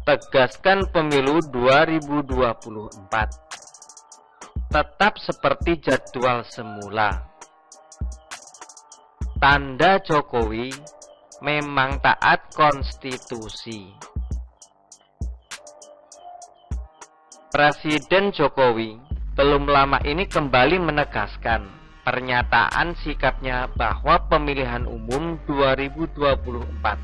tegaskan pemilu 2024 tetap seperti jadwal semula. Tanda Jokowi memang taat konstitusi. Presiden Jokowi belum lama ini kembali menegaskan pernyataan sikapnya bahwa pemilihan umum 2024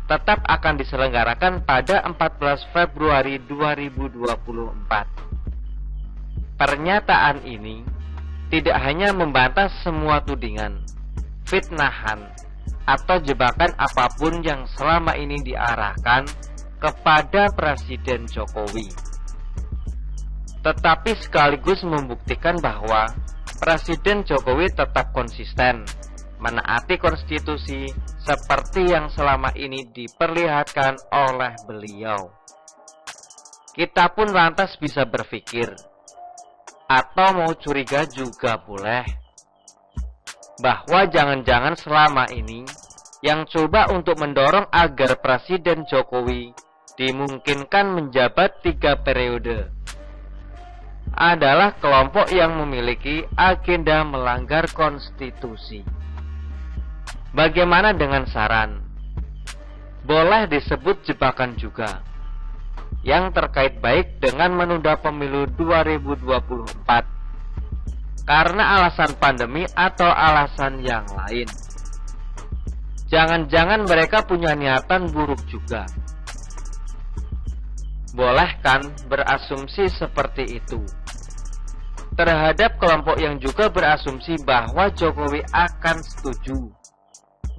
tetap akan diselenggarakan pada 14 Februari 2024. Pernyataan ini tidak hanya membantah semua tudingan, fitnahan, atau jebakan apapun yang selama ini diarahkan kepada Presiden Jokowi, tetapi sekaligus membuktikan bahwa Presiden Jokowi tetap konsisten menaati konstitusi seperti yang selama ini diperlihatkan oleh beliau. Kita pun lantas bisa berpikir, atau mau curiga juga boleh, bahwa jangan-jangan selama ini yang coba untuk mendorong agar Presiden Jokowi dimungkinkan menjabat 3 periode adalah kelompok yang memiliki agenda melanggar konstitusi. Bagaimana dengan saran? Boleh disebut jebakan juga, yang terkait baik dengan menunda pemilu 2024 karena alasan pandemi atau alasan yang lain. Jangan-jangan mereka punya niatan buruk juga. Boleh kan berasumsi seperti itu terhadap kelompok yang juga berasumsi bahwa Jokowi akan setuju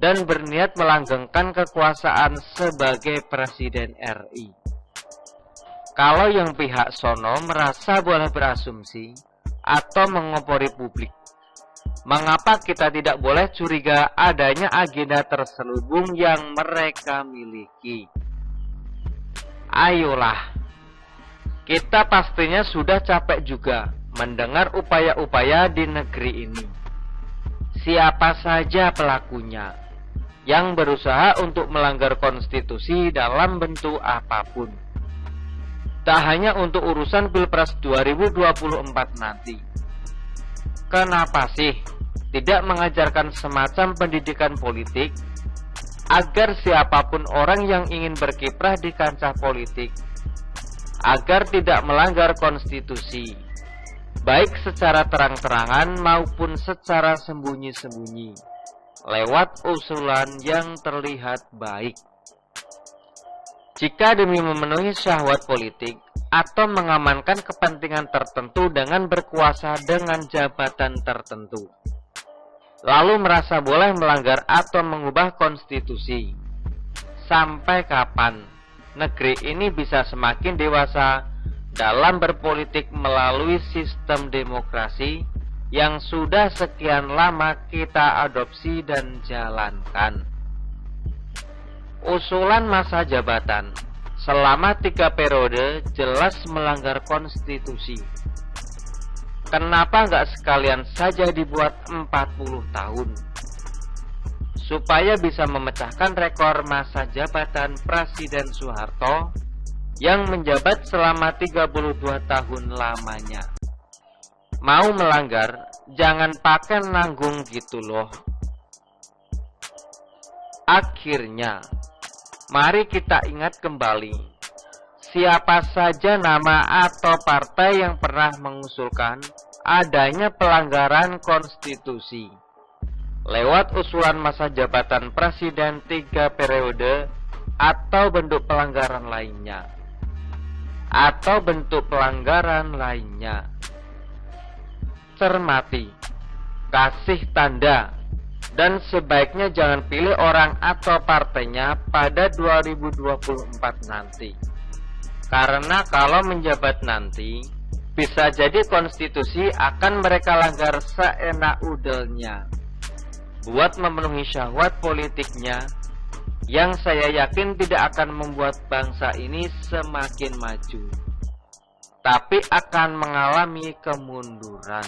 dan berniat melanggengkan kekuasaan sebagai Presiden RI. Kalau yang pihak sono merasa boleh berasumsi atau mengompori publik, mengapa kita tidak boleh curiga adanya agenda terselubung yang mereka miliki? Ayolah, kita pastinya sudah capek juga mendengar upaya-upaya di negeri ini. Siapa saja pelakunya yang berusaha untuk melanggar konstitusi dalam bentuk apapun. Tak hanya untuk urusan Pilpres 2024 nanti. Kenapa sih tidak mengajarkan semacam pendidikan politik agar siapapun orang yang ingin berkiprah di kancah politik agar tidak melanggar konstitusi, baik secara terang-terangan maupun secara sembunyi-sembunyi, lewat usulan yang terlihat baik. Jika demi memenuhi syahwat politik atau mengamankan kepentingan tertentu dengan berkuasa dengan jabatan tertentu, lalu merasa boleh melanggar atau mengubah konstitusi, sampai kapan negeri ini bisa semakin dewasa dalam berpolitik melalui sistem demokrasi yang sudah sekian lama kita adopsi dan jalankan? Usulan masa jabatan selama 3 periode jelas melanggar konstitusi. Kenapa nggak sekalian saja dibuat 40 tahun? Supaya bisa memecahkan rekor masa jabatan Presiden Soeharto yang menjabat selama 32 tahun lamanya. Mau melanggar, jangan pakai nanggung gitu loh. Akhirnya, mari kita ingat kembali siapa saja nama atau partai yang pernah mengusulkan adanya pelanggaran konstitusi lewat usulan masa jabatan presiden 3 periode atau bentuk pelanggaran lainnya. Cermati, kasih tanda, dan sebaiknya jangan pilih orang atau partainya pada 2024 nanti. Karena kalau menjabat nanti, bisa jadi konstitusi akan mereka langgar seenak udelnya buat memenuhi syahwat politiknya, yang saya yakin tidak akan membuat bangsa ini semakin maju, tapi akan mengalami kemunduran.